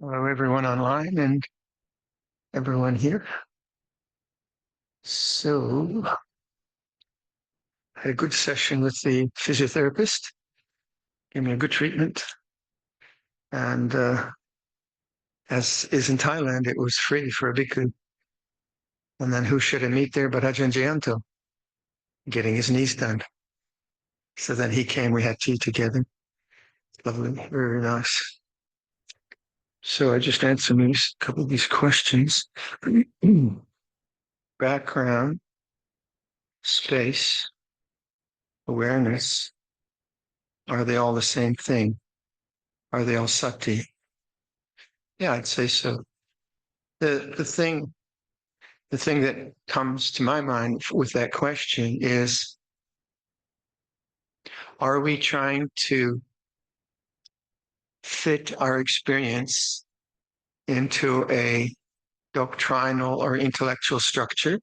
Hello, everyone online and everyone here. So, I had a good session with the physiotherapist, gave me a good treatment. And as is in Thailand, it was free for a bhikkhu. And then who should I meet there but Ajahn Jayanto, getting his knees done. So then he came, we had tea together. Lovely, very nice. So I just answered a couple of these questions. Background, space, awareness. Are they all the same thing? Are they all sati? Yeah, I'd say so. The thing that comes to my mind with that question is, are we trying to fit our experience into a doctrinal or intellectual structure?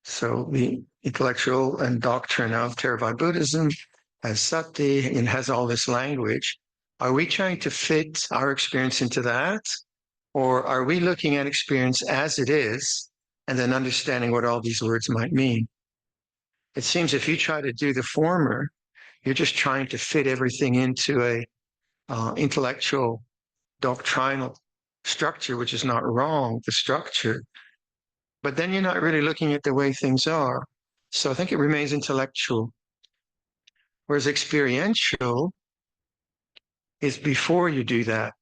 So the intellectual and doctrine of Theravada Buddhism has sati and has all this language. Are we trying to fit our experience into that? Or are we looking at experience as it is and then understanding what all these words might mean? It seems if you try to do the former, you're just trying to fit everything into a intellectual doctrinal structure, which is not wrong, the structure, but then you're not really looking at the way things are. So I think it remains intellectual. Whereas experiential is before you do that.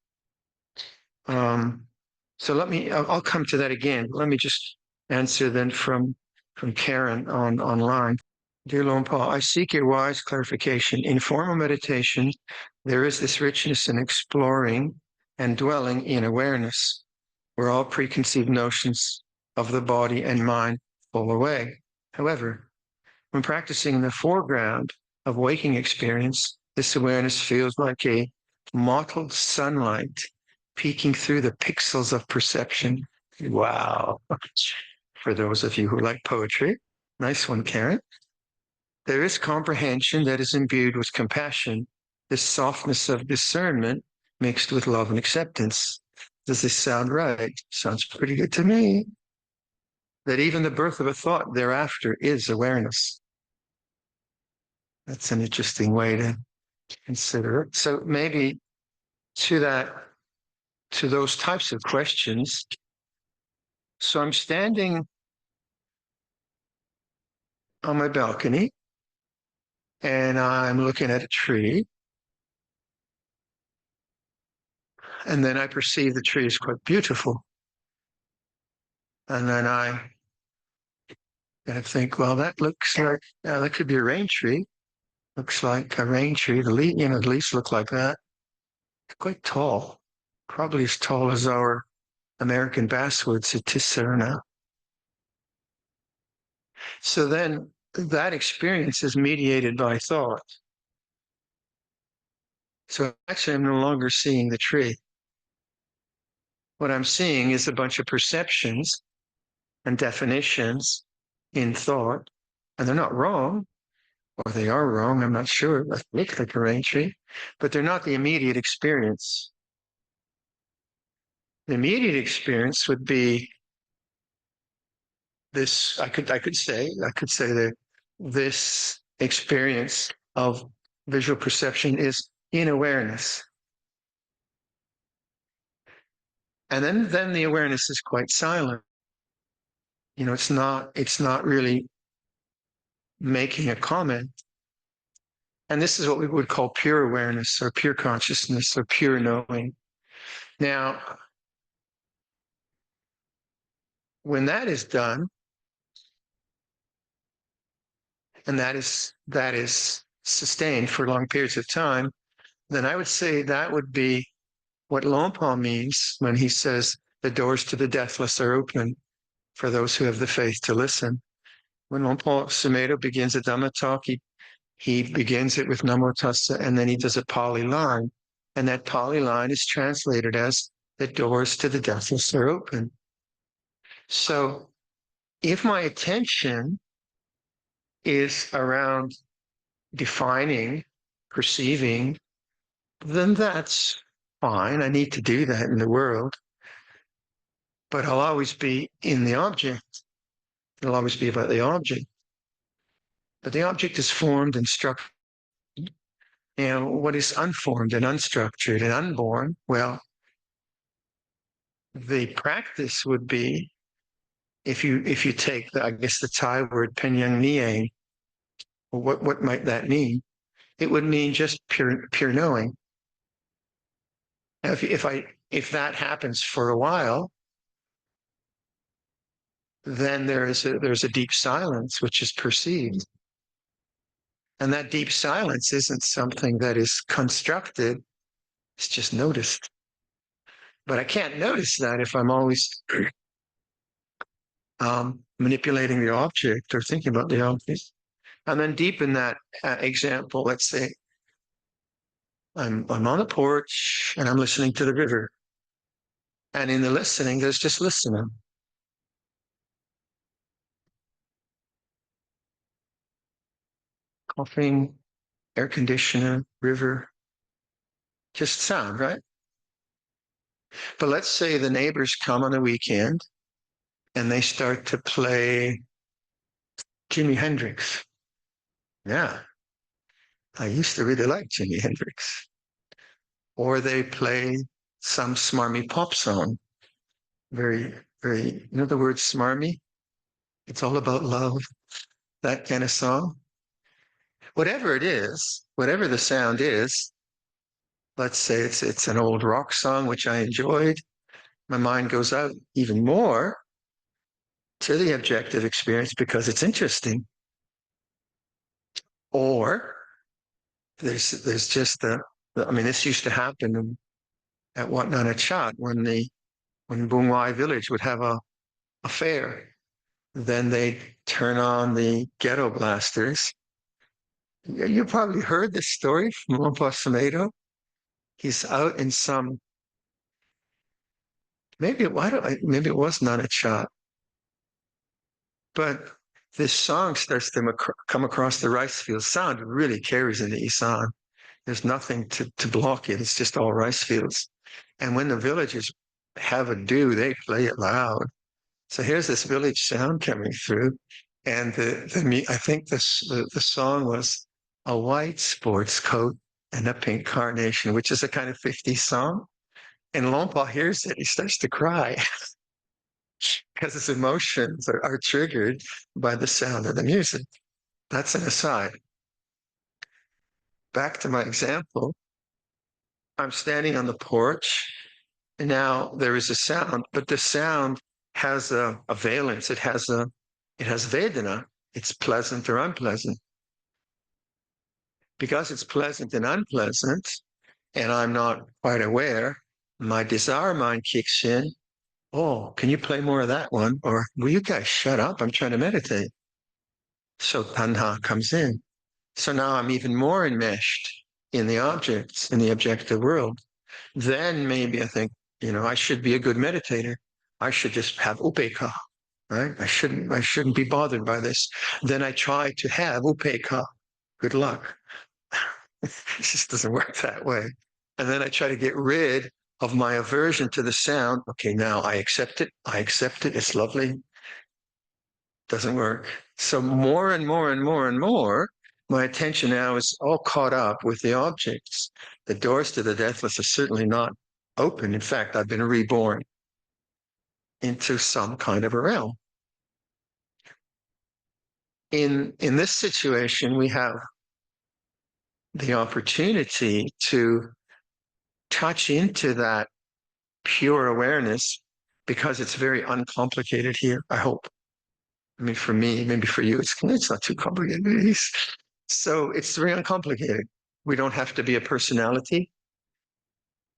So I'll come to that again. Let me just answer then from Karen online. Dear Luangpor, I seek your wise clarification. In formal meditation, there is this richness in exploring and dwelling in awareness, where all preconceived notions of the body and mind fall away. However, when practicing in the foreground of waking experience, this awareness feels like a mottled sunlight peeking through the pixels of perception. Wow. For those of you who like poetry, nice one, Karen. There is comprehension that is imbued with compassion, this softness of discernment mixed with love and acceptance. Does this sound right? Sounds pretty good to me. That even the birth of a thought thereafter is awareness. That's an interesting way to consider it. So maybe to those types of questions. So I'm standing on my balcony and I'm looking at a tree. And then I perceive the tree is quite beautiful. And then I think, well, that looks like that could be a rain tree. Looks like a rain tree. The leaves look like that. It's quite tall, probably as tall as our American basswood Satisarana. So then that experience is mediated by thought. So actually, I'm no longer seeing the tree. What I'm seeing is a bunch of perceptions and definitions in thought, and they're not wrong, or they are wrong, I'm not sure. They look like a rain tree, but they're not the immediate experience. The immediate experience would be this. I could say that this experience of visual perception is in awareness. And then the awareness is quite silent. It's not really making a comment. And this is what we would call pure awareness or pure consciousness or pure knowing. Now, when that is done, and that is sustained for long periods of time, then I would say that would be what Luangpor means when he says the doors to the deathless are open for those who have the faith to listen. When Luangpor Sumedho begins a Dhamma talk, he begins it with Namo Tassa, and then he does a Pali line. And that Pali line is translated as the doors to the deathless are open. So if my attention is around defining, perceiving, then that's fine. I need to do that in the world, but I'll always be in the object. It'll always be about the object. But the object is formed and structured. What is unformed and unstructured and unborn? Well, the practice would be if you take the, I guess the Thai word penyang nie, what might that mean? It would mean just pure knowing. Now, if that happens for a while, then there's a deep silence which is perceived. And that deep silence isn't something that is constructed, it's just noticed. But I can't notice that if I'm always manipulating the object or thinking about the object. And then deep in that example, let's say I'm on the porch and I'm listening to the river. And in the listening, there's just listening. Coughing, air conditioner, river, just sound, right? But let's say the neighbors come on the weekend and they start to play Jimi Hendrix. Yeah, I used to really like Jimi Hendrix. Or they play some smarmy pop song. Very, very, you know the word smarmy? It's all about love, that kind of song. Whatever it is, whatever the sound is, let's say it's an old rock song, which I enjoyed. My mind goes out even more to the objective experience because it's interesting. Or there's just I mean, this used to happen at Wat Nana Chat when Bung Wai village would have a fair. Then they'd turn on the ghetto blasters. You probably heard this story from Luangpor Viradhammo. He's out in some maybe it was Nana Chat, but this song starts to come across the rice fields. Sound really carries into Isan. There's nothing to block it. It's just all rice fields. And when the villagers have a do, they play it loud. So here's this village sound coming through. And I think the song was A White Sports Coat and a Pink Carnation, which is a kind of 50s song. And Luangpor hears it. He starts to cry because his emotions are triggered by the sound of the music. That's an aside. Back to my example. I'm standing on the porch. And now there is a sound, but the sound has a valence. It has Vedana. It's pleasant or unpleasant. Because it's pleasant and unpleasant, and I'm not quite aware, my desire mind kicks in. Oh, can you play more of that one? Or will you guys shut up? I'm trying to meditate. So tanha comes in. So now I'm even more enmeshed in the objects, in the objective world. Then maybe I think, I should be a good meditator. I should just have upeka, right? I shouldn't be bothered by this. Then I try to have upeka. Good luck. It just doesn't work that way. And then I try to get rid of my aversion to the sound. Okay, now I accept it. It's lovely. Doesn't work. So more and more and more and more, my attention now is all caught up with the objects. The doors to the deathless are certainly not open. In fact, I've been reborn into some kind of a realm. In this situation, we have the opportunity to touch into that pure awareness because it's very uncomplicated here, I hope. I mean, for me, maybe for you, it's not too complicated. So it's very uncomplicated. We don't have to be a personality.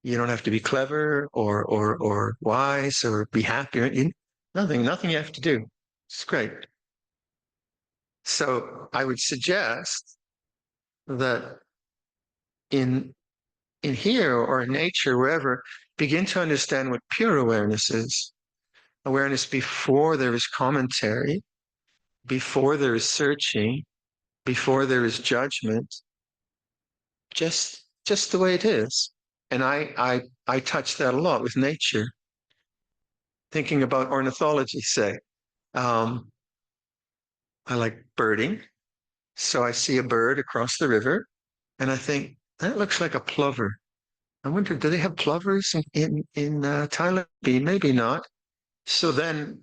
You don't have to be clever or wise or be happy. Nothing you have to do. It's great. So I would suggest that in here or in nature, wherever, begin to understand what pure awareness is. Awareness before there is commentary, before there is searching, before there is judgment, just the way it is. And I touch that a lot with nature, thinking about ornithology, say. Um, I like birding. So I see a bird across the river and I think that looks like a plover. I wonder, do they have plovers in Thailand? Maybe not. So then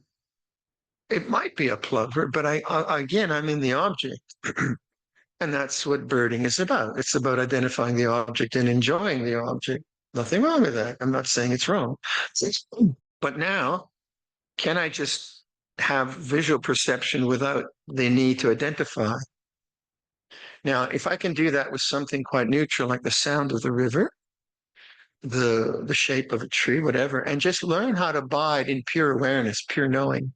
it might be a plover, but again, I'm in the object. And that's what birding is about. It's about identifying the object and enjoying the object. Nothing wrong with that. I'm not saying it's wrong. But now, can I just have visual perception without the need to identify? Now, if I can do that with something quite neutral, like the sound of the river, the shape of a tree, whatever, and just learn how to abide in pure awareness, pure knowing,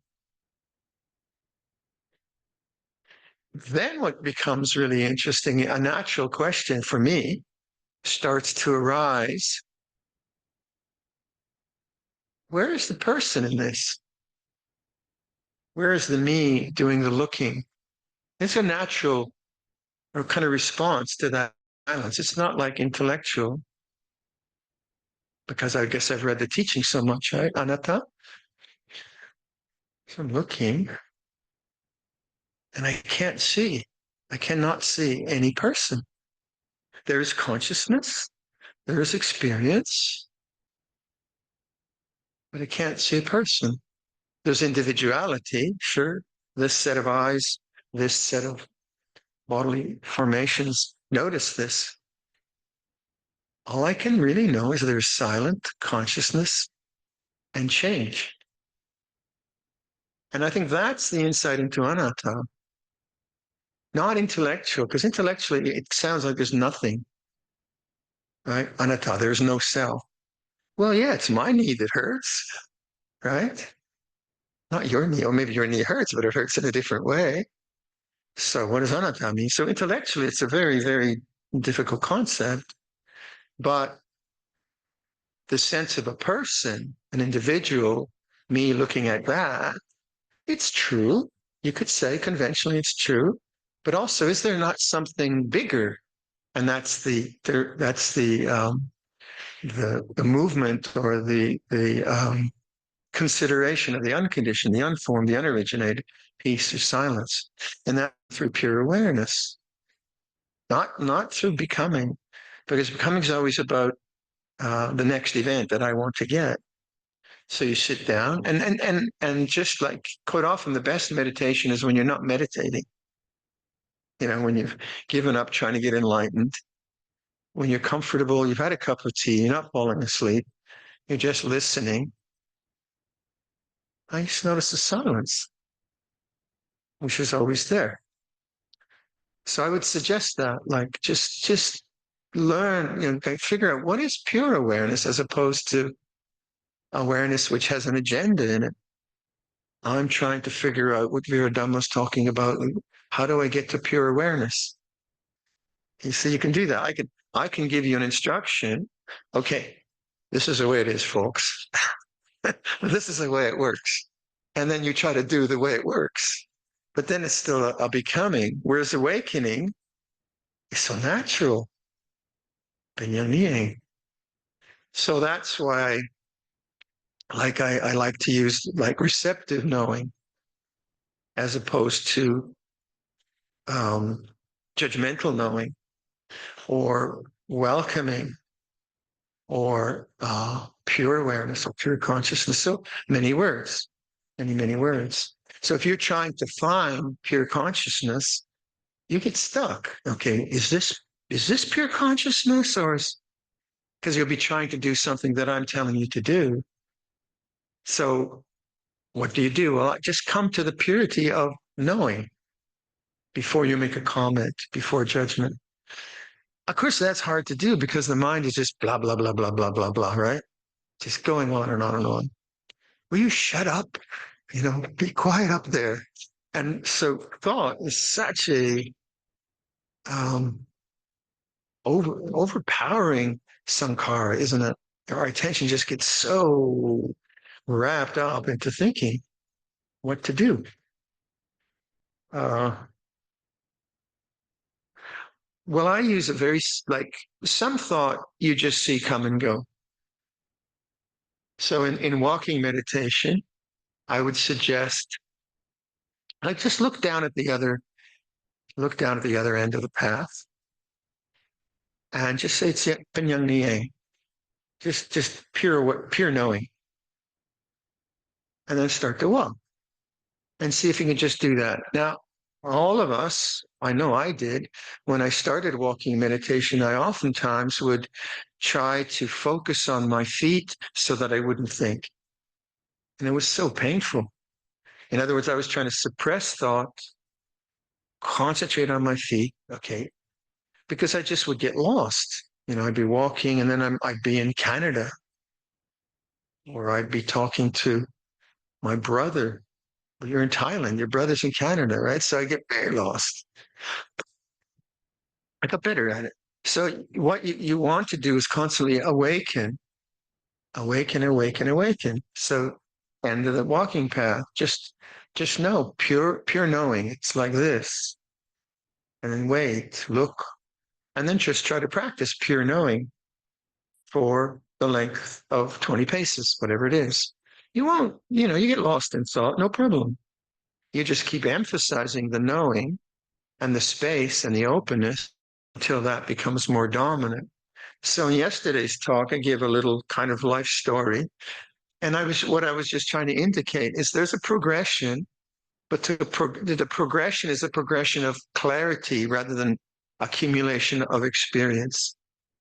then what becomes really interesting, a natural question for me starts to arise. Where is the person in this? Where is the me doing the looking? It's a natural or kind of response to that silence. It's not like intellectual, because I guess I've read the teaching so much, right? Anatta. So I'm looking and I can't see. I cannot see any person. There is consciousness, there is experience, but I can't see a person. There's individuality, sure. This set of eyes, this set of bodily formations, notice this. All I can really know is there's silent consciousness and change. And I think that's the insight into anatta, not intellectual, because intellectually it sounds like there's nothing, right? Anatta, there's no self. Well, yeah, it's my knee that hurts, right? Not your knee, or maybe your knee hurts, but it hurts in a different way. So what does anatta mean? So intellectually, it's a very, very difficult concept, but the sense of a person, an individual, me looking at that, it's true. You could say conventionally it's true, but also, is there not something bigger? And that's the movement or the consideration of the unconditioned, the unformed, the unoriginated peace or silence, and that through pure awareness, not through becoming, because becoming is always about the next event that I want to get. So you sit down and just like quite often the best meditation is when you're not meditating. You know, when you've given up trying to get enlightened, when you're comfortable, you've had a cup of tea, you're not falling asleep, you're just listening. I just notice the silence, which is always there. So I would suggest that, like, just learn, you know, like, figure out what is pure awareness as opposed to awareness which has an agenda in it. I'm trying to figure out what Viradhammo is talking about. How do I get to pure awareness? You see, you can do that. I can give you an instruction. Okay, this is the way it is, folks. This is the way it works. And then you try to do the way it works. But then it's still a becoming, whereas awakening is so natural. So that's why I like to use like receptive knowing as opposed to um, judgmental knowing or welcoming or pure awareness or pure consciousness. So many words, many words. So if you're trying to find pure consciousness, you get stuck. Okay, is this pure consciousness, or is, because you'll be trying to do something that I'm telling you to do. So what do you do? Well, just come to the purity of knowing before you make a comment, before judgment. Of course, that's hard to do because the mind is just blah, blah, blah, blah, blah, blah, blah, right? Just going on and on and on. Will you shut up? You know, be quiet up there. And so thought is such a overpowering sankhara, isn't it? Our attention just gets so wrapped up into thinking what to do. Uh, Well, I use a very, like, some thought you just see come and go. So in walking meditation, I would suggest, like, just look down at the other end of the path and just say, it's Penyang Niye. Just pure knowing. And then start to walk and see if you can just do that. Now, all of us, I know I did, when I started walking meditation, I oftentimes would try to focus on my feet so that I wouldn't think. And it was so painful. In other words, I was trying to suppress thought, concentrate on my feet, okay, because I just would get lost. I'd be walking and then I'd be in Canada, or I'd be talking to my brother. Well, you're in Thailand, your brother's in Canada, right? So I get very lost. I got better at it. So what you want to do is constantly awaken, awaken, awaken, awaken. So end of the walking path, just know, pure knowing. It's like this. And then wait, look, and then just try to practice pure knowing for the length of 20 paces, whatever it is. You won't, you get lost in thought, no problem. You just keep emphasizing the knowing and the space and the openness until that becomes more dominant. So in yesterday's talk, I gave a little kind of life story. And what I was just trying to indicate is there's a progression, but the progression is a progression of clarity rather than accumulation of experience.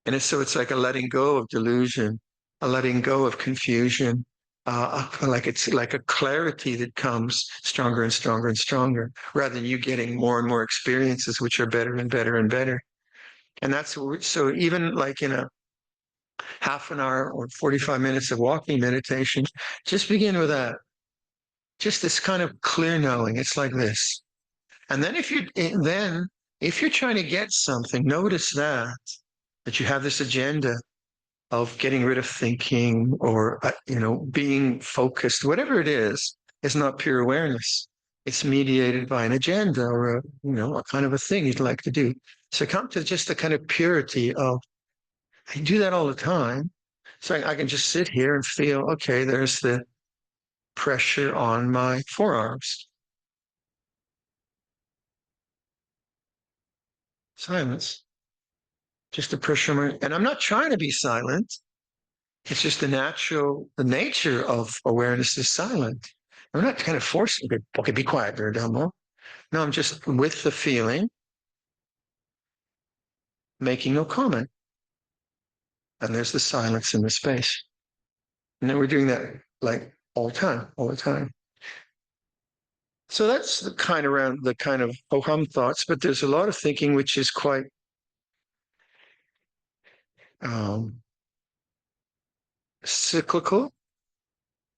And so it's like a letting go of delusion, a letting go of confusion, like it's like a clarity that comes stronger and stronger and stronger, rather than you getting more and more experiences, which are better and better and better. And so even like in a half an hour or 45 minutes of walking meditation, just begin with that. Just this kind of clear knowing. It's like this. And then if you're trying to get something, notice that you have this agenda of getting rid of thinking or being focused, whatever it is not pure awareness. It's mediated by an agenda or a kind of a thing you'd like to do. So come to just the kind of purity of, I do that all the time. So I can just sit here and feel, okay, there's the pressure on my forearms. Silence. Just the pressure. And I'm not trying to be silent. It's just the nature of awareness is silent. I'm not kind of forcing it. Okay, be quiet, Viradhammo. No, I'm just with the feeling, making no comment. And there's the silence in the space. And then we're doing that like all the time. So that's the kind of ho-hum thoughts, but there's a lot of thinking which is quite um, cyclical.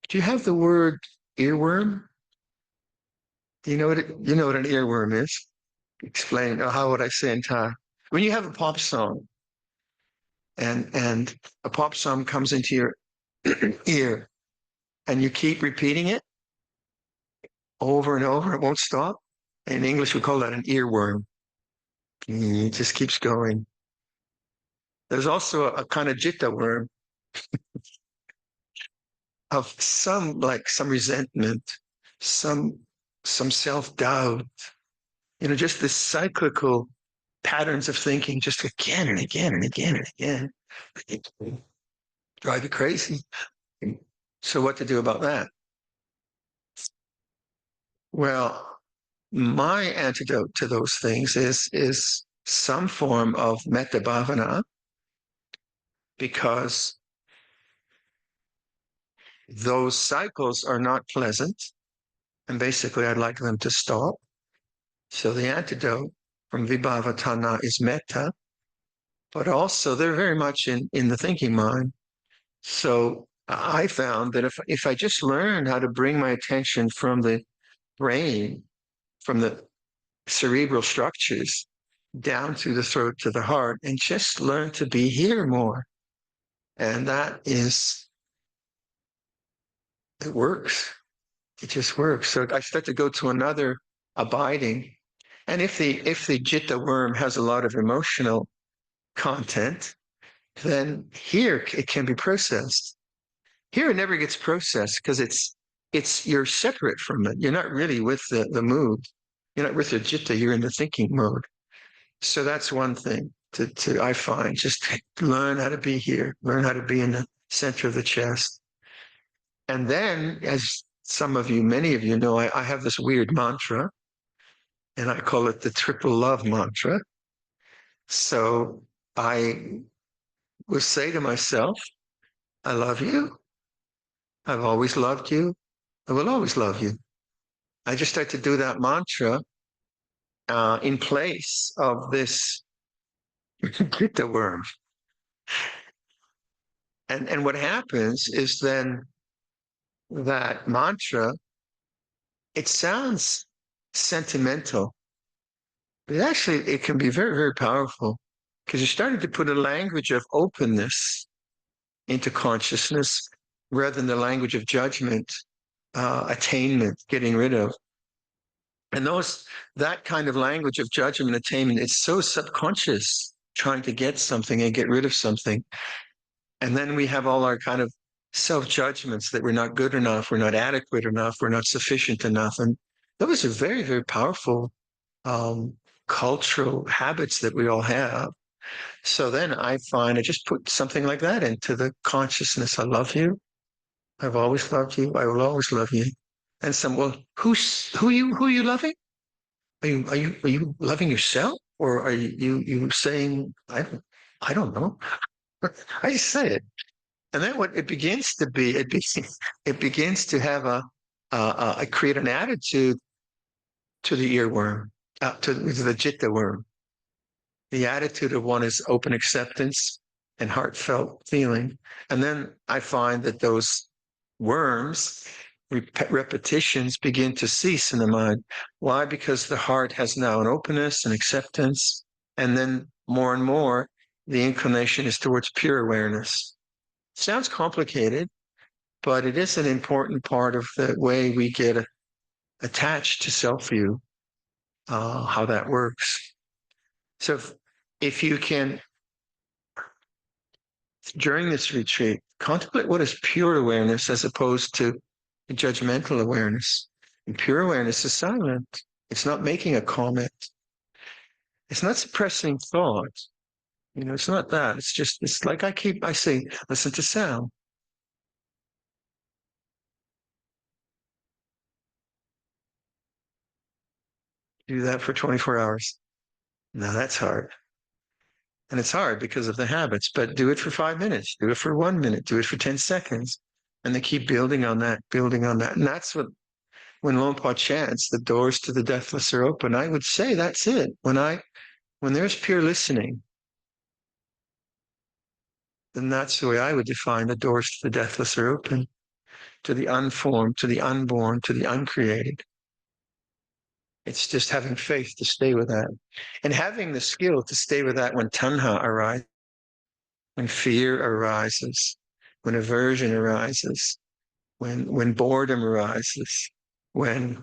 Do you have the word earworm? Do you know what an earworm is? Explain, or how would I say in Thai? When you have a pop song and a pop song comes into your ear and you keep repeating it over and over, it won't stop. In English, we call that an earworm. It just keeps going. There's also a kind of jitta worm of some resentment, some self-doubt, just this cyclical patterns of thinking just again and again and again and again. It drive you crazy. So what to do about that? Well, my antidote to those things is some form of metta bhavana, because those cycles are not pleasant. And basically, I'd like them to stop. So the antidote from vibhavatana is metta, but also they're very much in the thinking mind. So I found that if I just learn how to bring my attention from the brain, from the cerebral structures down through the throat to the heart, and just learn to be here more, and it works. It just works. So I start to go to another abiding, And if the jitta worm has a lot of emotional content, then here it can be processed. Here it never gets processed because it's you're separate from it. You're not really with the mood. You're not with the jitta, you're in the thinking mode. So that's one thing to I find. Just learn how to be here, learn how to be in the center of the chest. And then, as some of you, many of you know, I have this weird mantra, and I call it the triple love mantra. So I will say to myself, I love you. I've always loved you. I will always love you. I just start to do that mantra in place of this Gita worm. And what happens is then that mantra, it sounds sentimental, but actually it can be very, very powerful because you're starting to put a language of openness into consciousness rather than the language of judgment, attainment, getting rid of. And that kind of language of judgment, attainment, it's so subconscious, trying to get something and get rid of something. And then we have all our kind of self-judgments that we're not good enough, we're not adequate enough, we're not sufficient enough. And those are very, very powerful um, cultural habits that we all have. So then I find I just put something like that into the consciousness. I love you. I've always loved you. I will always love you. And well, who are you loving? Are you loving yourself, or are you saying I don't know? I just say it, and then what it begins to be, it begins to have I create an attitude to the earworm, to the jitta worm. The attitude of one is open acceptance and heartfelt feeling. And then I find that those worms, repetitions begin to cease in the mind. Why? Because the heart has now an openness and acceptance. And then more and more, the inclination is towards pure awareness. Sounds complicated, but it is an important part of the way we get attached to self-view, how that works. So if you can, during this retreat, contemplate what is pure awareness as opposed to judgmental awareness. And pure awareness is silent. It's not making a comment. It's not suppressing thought. It's not that. It's like I say, listen to sound. Do that for 24 hours. Now that's hard. And it's hard because of the habits, but do it for 5 minutes, do it for 1 minute, do it for 10 seconds. And they keep building on that, building on that. And that's what, when Luangpor chants, the doors to the deathless are open, I would say that's it. When there's pure listening, then that's the way I would define the doors to the deathless are open, to the unformed, to the unborn, to the uncreated. It's just having faith to stay with that and having the skill to stay with that when tanha arises, when fear arises, when aversion arises, when boredom arises, when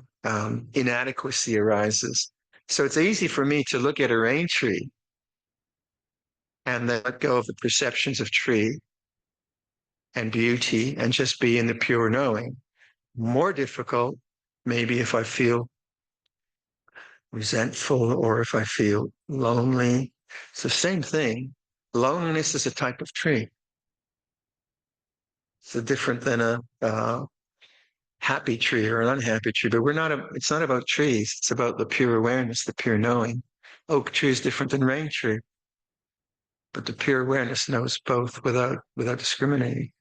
inadequacy arises. So it's easy for me to look at a rain tree and then let go of the perceptions of tree and beauty and just be in the pure knowing. More difficult, maybe if I feel resentful or if I feel lonely. It's the same thing. Loneliness is a type of tree. It's different than a happy tree or an unhappy tree, but it's not about trees. It's about the pure awareness, the pure knowing. Oak tree is different than rain tree, but the pure awareness knows both without discriminating.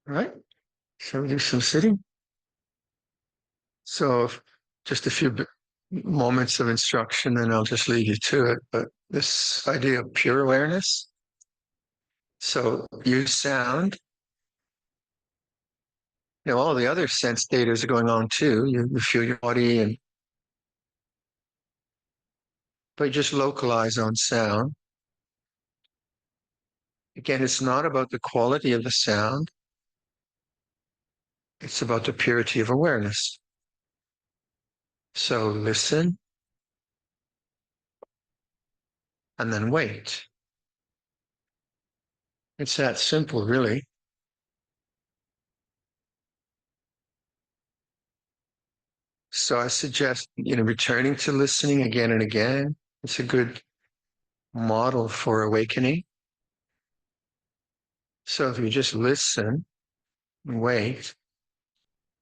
All right? Shall we do some sitting? So just a few moments of instruction, then I'll just leave you to it. But this idea of pure awareness. So use sound. All the other sense data are going on too. You feel your body, but just localize on sound. Again, it's not about the quality of the sound. It's about the purity of awareness. So listen and then wait. It's that simple, really. So I suggest, returning to listening again and again. It's a good model for awakening. So if you just listen and wait,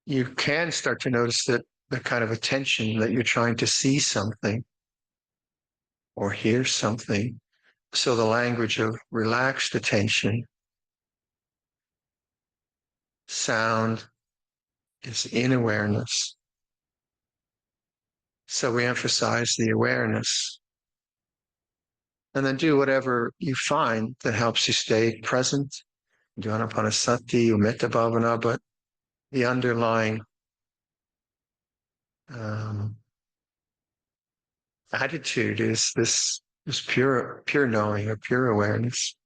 you can start to notice that the kind of attention that you're trying to see something or hear something. So the language of relaxed attention, sound is in awareness. So we emphasize the awareness and then do whatever you find that helps you stay present. Do anapanasati or metta bhavana, but the underlying um, attitude is this pure knowing or pure awareness.